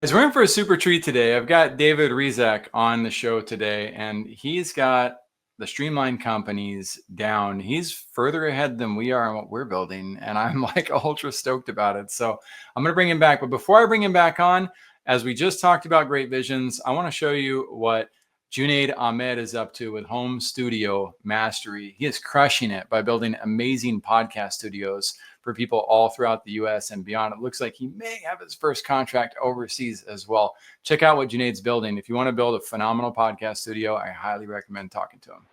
As we're in for a super treat today, I've got David Hrizak on the show today, and he's got the streamlined companies down. He's further ahead than we are on what we're building, and I'm like ultra stoked about it. So I'm going to bring him back. But before I bring him back on, as we just talked about great visions, I want to show you what Junaid Ahmed is up to with Home Studio Mastery. He is crushing it by building amazing podcast studios for people all throughout the US and beyond. It looks like he may have his first contract overseas as well. Check out what Junaid's building. If you want to build a phenomenal podcast studio, I highly recommend talking to him.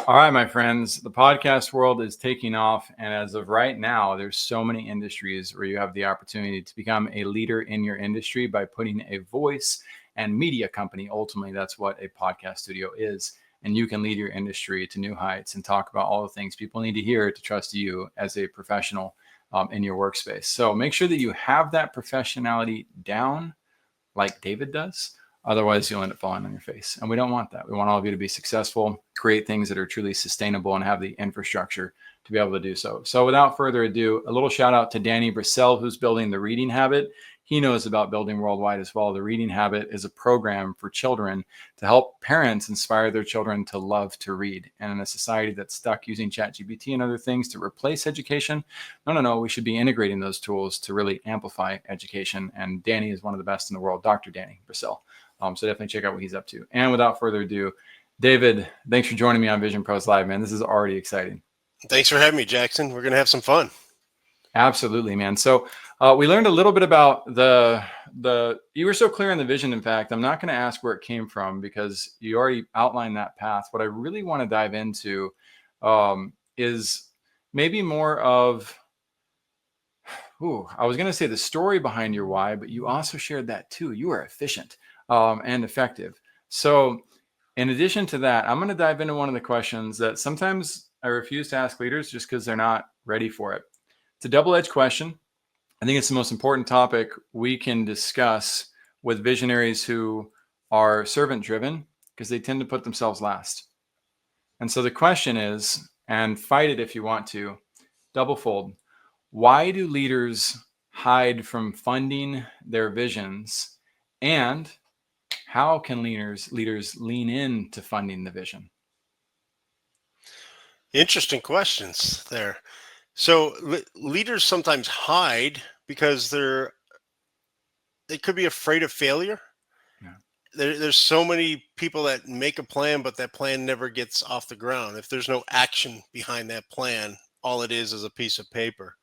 All right, my friends, the podcast world is taking off. And as of right now, there's so many industries where you have the opportunity to become a leader in your industry by putting a voice and media company. Ultimately, that's what a podcast studio is. And you can lead your industry to new heights and talk about all the things people need to hear to trust you as a professional in your workspace. So make sure that you have that professionality down like David does. Otherwise, you'll end up falling on your face. And we don't want that. We want all of you to be successful, create things that are truly sustainable, and have the infrastructure to be able to do so. So without further ado, a little shout out to Danny Brissell, who's building The Reading Habit. He knows about building worldwide as well. The Reading Habit is a program for children to help parents inspire their children to love to read. And in a society that's stuck using ChatGPT and other things to replace education, no, we should be integrating those tools to really amplify education. And Danny is one of the best in the world, Dr. Danny Brissell. So definitely check out what he's up to. And without further ado, David, thanks for joining me on Vision Pros Live, man. This is already exciting. Thanks for having me, Jackson. We're going to have some fun. Absolutely, man. So we learned a little bit about you were so clear on the vision. In fact, I'm not going to ask where it came from because you already outlined that path. What I really want to dive into is maybe more of, I was going to say the story behind your why, but you also shared that too. You are efficient and effective. So in addition to that, I'm going to dive into one of the questions that sometimes I refuse to ask leaders just because they're not ready for it. It's a double-edged question. I think it's the most important topic we can discuss with visionaries who are servant-driven because they tend to put themselves last. And so the question is, and fight it if you want to, double-fold. Why do leaders hide from funding their visions, and how can leaders lean into funding the vision? Interesting questions there. So leaders sometimes hide because they could be afraid of failure. Yeah. There's so many people that make a plan, but that plan never gets off the ground. If there's no action behind that plan, all it is a piece of paper.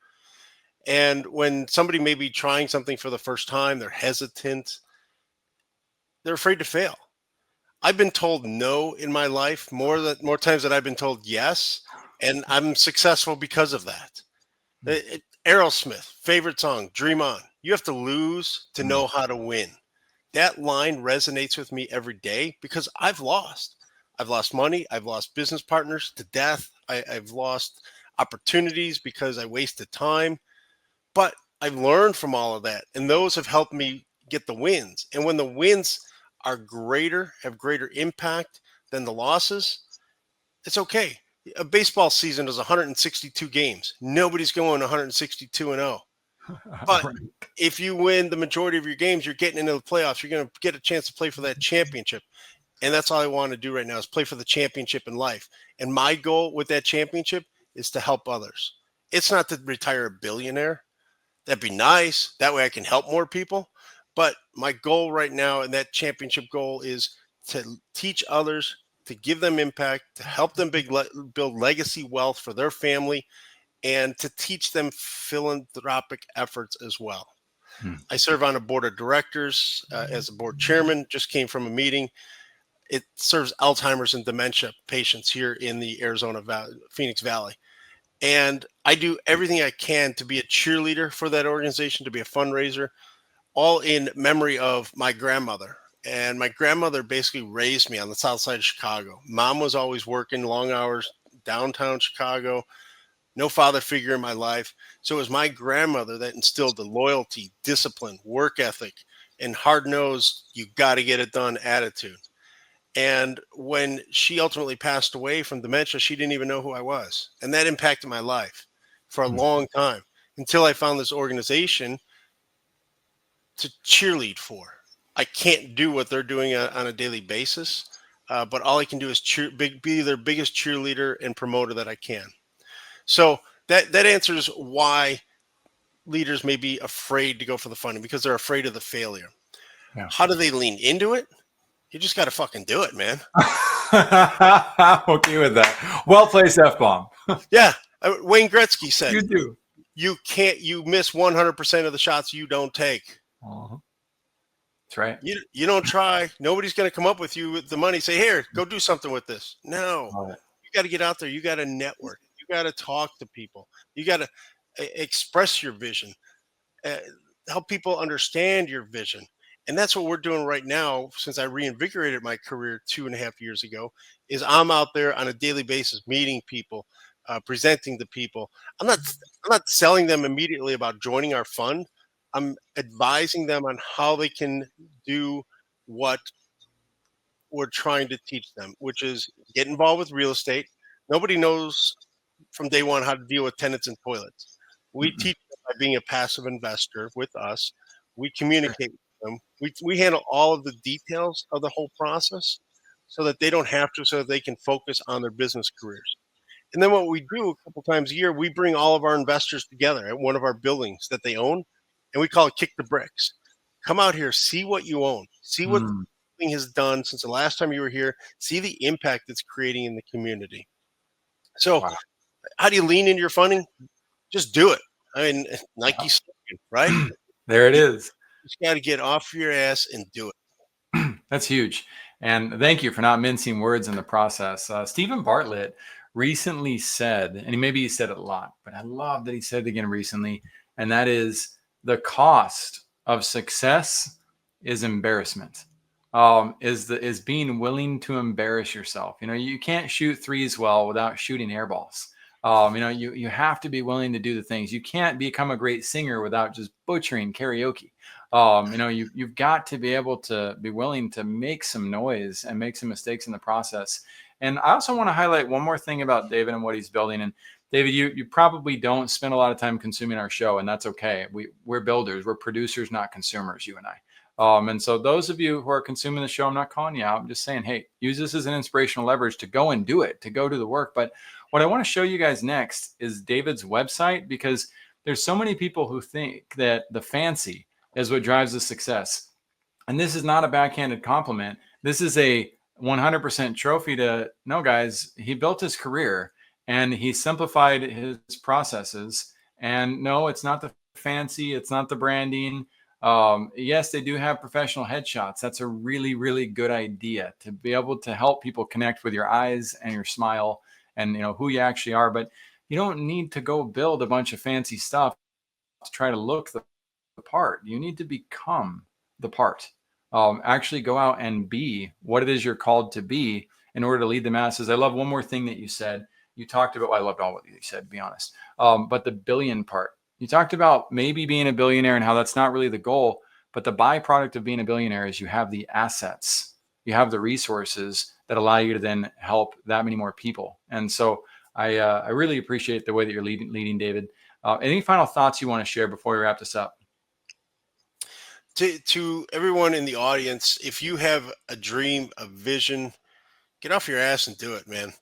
And when somebody may be trying something for the first time, they're hesitant, they're afraid to fail. I've been told no in my life more times than I've been told yes, and I'm successful because of that. Aerosmith, favorite song, Dream On. You have to lose to know how to win. That line resonates with me every day because I've lost. I've lost money. I've lost business partners to death. I've lost opportunities because I wasted time. But I've learned from all of that, and those have helped me get the wins. And when the wins are greater, have greater impact than the losses, it's okay. A baseball season is 162 games. Nobody's going 162-0. But Right. if you win the majority of your games, you're getting into the playoffs. You're going to get a chance to play for that championship. And that's all I want to do right now is play for the championship in life. And my goal with that championship is to help others. It's not to retire a billionaire. That'd be nice. That way I can help more people. But my goal right now, and that championship goal, is to teach others, to give them impact, to help them build legacy wealth for their family, and to teach them philanthropic efforts as well. I serve on a board of directors as a board chairman, just came from a meeting. It serves Alzheimer's and dementia patients here in the Phoenix Valley. And I do everything I can to be a cheerleader for that organization, to be a fundraiser, all in memory of my grandmother. And my grandmother basically raised me on the south side of Chicago. Mom was always working long hours downtown Chicago, no father figure in my life. So it was my grandmother that instilled the loyalty, discipline, work ethic, and hard nosed, you got to get it done attitude. And when she ultimately passed away from dementia, she didn't even know who I was. And that impacted my life for a Hmm. long time until I found this organization to cheerlead for. I can't do what they're doing on a daily basis, but all I can do is be their biggest cheerleader and promoter that I can. So that answers why leaders may be afraid to go for the funding because they're afraid of the failure. Yeah. How do they lean into it? You just got to fucking do it, man. Okay with that. Well placed F bomb. Yeah. Wayne Gretzky said, You do. you miss 100% of the shots you don't take. Uh-huh. That's right. You don't try. Nobody's going to come up with you with the money. Say, here, go do something with this. No, Love it. you got to get out there. You got to network. You got to talk to people. You got to express your vision. Uh, Help people understand your vision. And that's what we're doing right now. Since I reinvigorated my career 2.5 years ago, is I'm out there on a daily basis, meeting people, presenting to people. I'm not selling them immediately about joining our fund. I'm advising them on how they can do what we're trying to teach them, which is get involved with real estate. Nobody knows from day one how to deal with tenants and toilets. We Mm-mm. teach them by being a passive investor with us. We communicate with them. We handle all of the details of the whole process so that they don't have to, so that they can focus on their business careers. And then what we do a couple times a year, we bring all of our investors together at one of our buildings that they own, and we call it Kick the Bricks. Come out here, see what you own, see what the Mm. building has done since the last time you were here, see the impact it's creating in the community. So, Wow. how do you lean into your funding? Just do it. I mean, Nike slogan, right? There it You is. just got to get off your ass and do it. That's huge. And thank you for not mincing words in the process. Stephen Bartlett recently said, and maybe he said it a lot, but I love that he said it again recently, and that is the cost of success is embarrassment. Is being willing to embarrass yourself. You know, you can't shoot threes well without shooting air balls. You have to be willing to do the things. You can't become a great singer without just butchering karaoke. You've got to be able to be willing to make some noise and make some mistakes in the process. And I also want to highlight one more thing about David and what he's building. And David, you probably don't spend a lot of time consuming our show, and that's okay. We're builders, we're producers, not consumers, you and I. And so those of you who are consuming the show, I'm not calling you out. I'm just saying, hey, use this as an inspirational leverage to go and do it, to go do the work. But what I want to show you guys next is David's website, because there's so many people who think that the fancy is what drives the success. And this is not a backhanded compliment. This is a 100% trophy to, no, guys, he built his career and he simplified his processes. And no, it's not the fancy, it's not the branding. Yes, they do have professional headshots. That's a really, really good idea to be able to help people connect with your eyes and your smile and who you actually are. But you don't need to go build a bunch of fancy stuff to try to look the part. You need to become the part. Actually go out and be what it is you're called to be in order to lead the masses. I love one more thing that you said. You talked about, well, I loved all what you said, to be honest. But the billion part, you talked about maybe being a billionaire and how that's not really the goal, but the byproduct of being a billionaire is you have the assets, you have the resources that allow you to then help that many more people. And so I really appreciate the way that you're leading David. Any final thoughts you want to share before we wrap this up? To everyone in the audience, if you have a dream, a vision, get off your ass and do it, man.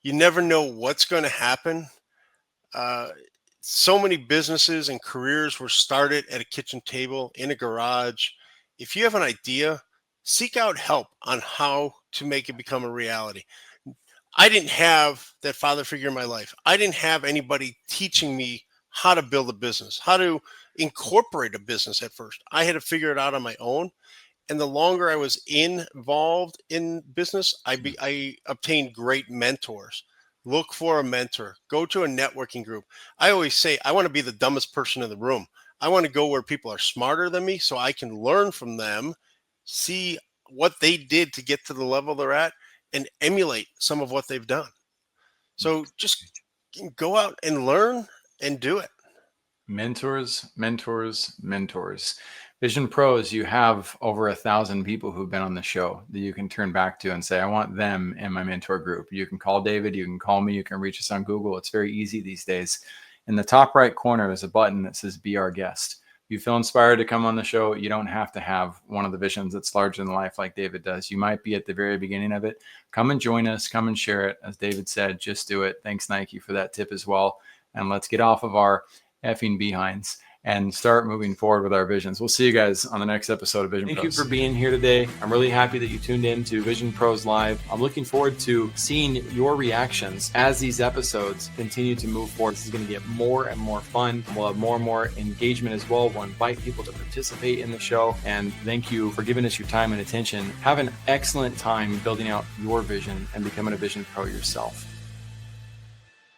You never know what's going to happen. Uh, so many businesses and careers were started at a kitchen table, in a garage. If you have an idea, seek out help on how to make it become a reality. I didn't have that father figure in my life. I didn't have anybody teaching me how to build a business, how to incorporate a business at first. I had to figure it out on my own. And the longer I was involved in business, I obtained great mentors. Look for a mentor. Go to a networking group. I always say I want to be the dumbest person in the room. I want to go where people are smarter than me so I can learn from them, see what they did to get to the level they're at and emulate some of what they've done. So just go out and learn and do it. Mentors, mentors, mentors. Vision Pros, you have over 1,000 people who've been on the show that you can turn back to and say, I want them in my mentor group. You can call David, you can call me, you can reach us on Google. It's very easy these days. In the top right corner, there's a button that says Be Our Guest. If you feel inspired to come on the show, you don't have to have one of the visions that's larger than life like David does. You might be at the very beginning of it. Come and join us. Come and share it. As David said, just do it. Thanks, Nike, for that tip as well. And let's get off of our effing behinds and start moving forward with our visions. We'll see you guys on the next episode of Vision Pros. Thank you for being here today. I'm really happy that you tuned in to Vision Pros Live. I'm looking forward to seeing your reactions as these episodes continue to move forward. This is going to get more and more fun. We'll have more and more engagement as well. We'll invite people to participate in the show. And thank you for giving us your time and attention. Have an excellent time building out your vision and becoming a Vision Pro yourself.